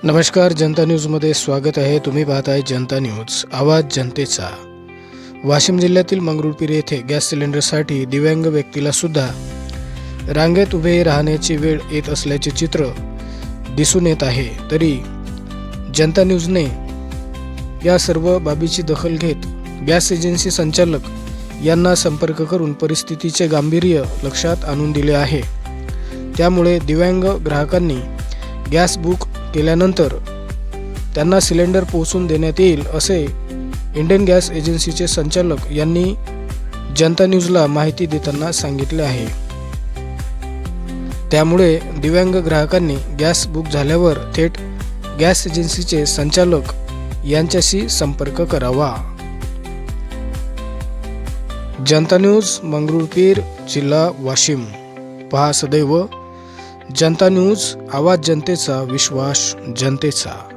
नमस्कार, जनता न्यूजमध्ये स्वागत आहे. तुम्ही पाहताय जनता न्यूज, आवाज जनतेचा. वाशिम जिल्ह्यातील मंगरुळपीर येथे गॅस सिलेंडरसाठी दिव्यांग व्यक्तीला सुद्धा रांगेत उभे राहण्याची वेळ येत असल्याचे चित्र दिसून येत आहे. तरी जनता न्यूजने या सर्व बाबीची दखल घेत गॅस एजन्सी संचालक यांना संपर्क करून परिस्थितीचे गांभीर्य लक्षात आणून दिले आहे. त्यामुळे दिव्यांग ग्राहकांनी गॅस बुक केल्यानंतर त्यांना सिलेंडर पोहोचून देण्यात येईल असे इंडियन गॅस एजन्सीचे संचालक यांनी जनता न्यूजला माहिती देताना सांगितले आहे. त्यामुळे दिव्यांग ग्राहकांनी गॅस बुक झाल्यावर थेट गॅस एजन्सीचे संचालक यांच्याशी संपर्क करावा. जनता न्यूज, मंगरुळपीर, जिल्हा वाशिम. पहा सदैव जनता न्यूज, आवाज जनतेचा, विश्वास जनतेचा.